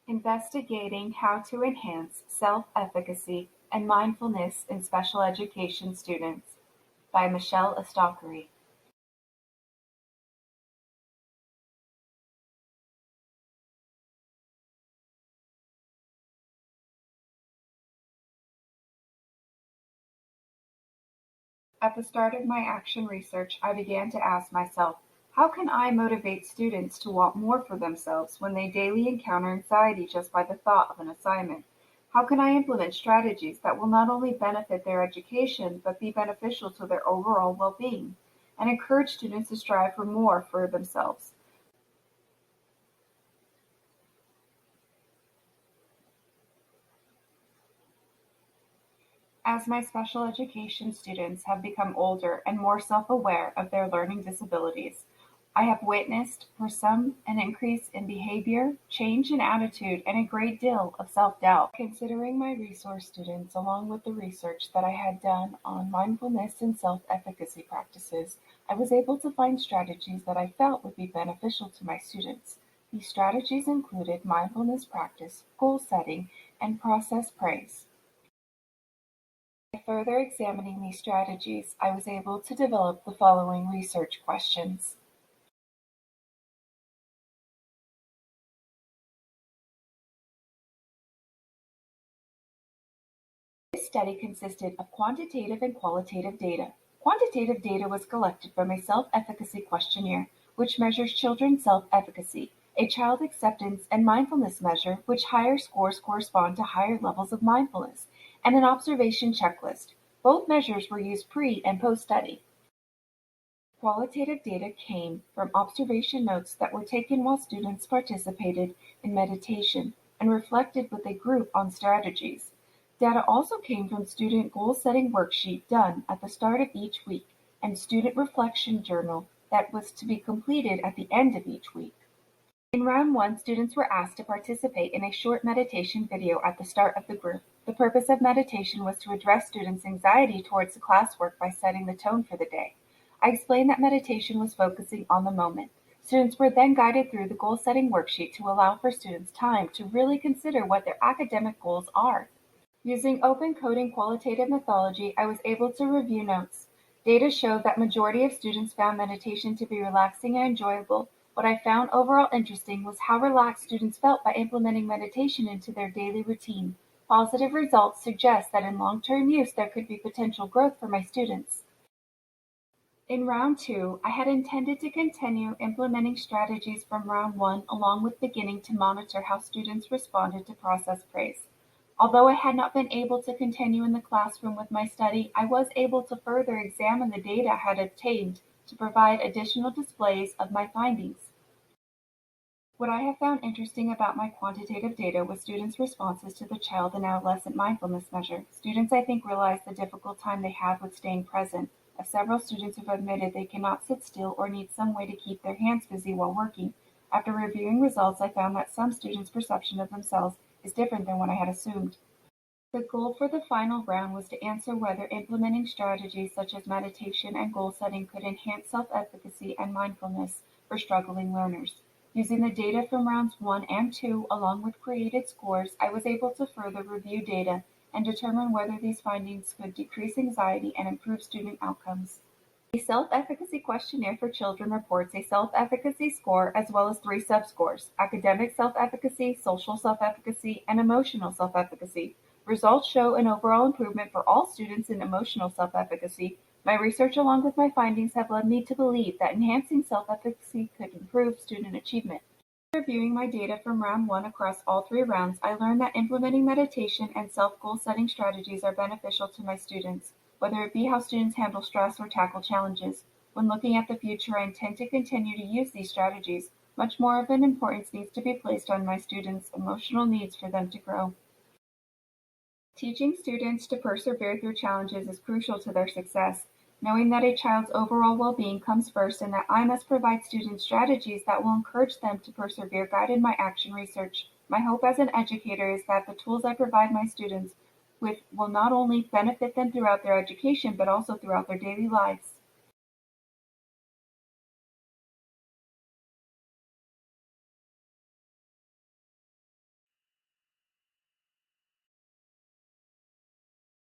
Investigating How to Enhance Self-Efficacy and Mindfulness in Special Education Students by Michelle Estockery. At the start of my action research, I began to ask myself, how can I motivate students to want more for themselves when they daily encounter anxiety just by the thought of an assignment? How can I implement strategies that will not only benefit their education, but be beneficial to their overall well-being, and encourage students to strive for more for themselves? As my special education students have become older and more self-aware of their learning disabilities, I have witnessed for some an increase in behavior, change in attitude, and a great deal of self-doubt. Considering my resource students along with the research that I had done on mindfulness and self-efficacy practices, I was able to find strategies that I felt would be beneficial to my students. These strategies included mindfulness practice, goal setting, and process praise. By further examining these strategies, I was able to develop the following research questions. This study consisted of quantitative and qualitative data. Quantitative data was collected from a self-efficacy questionnaire, which measures children's self-efficacy, a child acceptance and mindfulness measure, which higher scores correspond to higher levels of mindfulness, and an observation checklist. Both measures were used pre- and post-study. Qualitative data came from observation notes that were taken while students participated in meditation and reflected with a group on strategies. Data also came from student goal-setting worksheet done at the start of each week and student reflection journal that was to be completed at the end of each week. In round one, students were asked to participate in a short meditation video at the start of the group. The purpose of meditation was to address students' anxiety towards the classwork by setting the tone for the day. I explained that meditation was focusing on the moment. Students were then guided through the goal-setting worksheet to allow for students time to really consider what their academic goals are. Using open coding qualitative methodology, I was able to review notes. Data showed that majority of students found meditation to be relaxing and enjoyable. What I found overall interesting was how relaxed students felt by implementing meditation into their daily routine. Positive results suggest that in long-term use there could be potential growth for my students. In round two, I had intended to continue implementing strategies from round one along with beginning to monitor how students responded to process praise. Although I had not been able to continue in the classroom with my study, I was able to further examine the data I had obtained to provide additional displays of my findings. What I have found interesting about my quantitative data was students' responses to the child and adolescent mindfulness measure. Students, I think, realize the difficult time they have with staying present, as several students have admitted they cannot sit still or need some way to keep their hands busy while working. After reviewing results, I found that some students' perception of themselves is different than what I had assumed. The goal for the final round was to answer whether implementing strategies such as meditation and goal setting could enhance self-efficacy and mindfulness for struggling learners. Using the data from rounds 1 and 2 along with created scores, I was able to further review data and determine whether these findings could decrease anxiety and improve student outcomes. A self-efficacy questionnaire for children reports a self-efficacy score as well as three subscores: academic self-efficacy, social self-efficacy, and emotional self-efficacy. Results show an overall improvement for all students in emotional self-efficacy. My research along with my findings have led me to believe that enhancing self-efficacy could improve student achievement. Reviewing my data from round one across all three rounds, I learned that implementing meditation and self-goal setting strategies are beneficial to my students, whether it be how students handle stress or tackle challenges. When looking at the future, I intend to continue to use these strategies. Much more of an importance needs to be placed on my students' emotional needs for them to grow. Teaching students to persevere through challenges is crucial to their success. Knowing that a child's overall well-being comes first and that I must provide students strategies that will encourage them to persevere guided my action research. My hope as an educator is that the tools I provide my students with will not only benefit them throughout their education but also throughout their daily lives.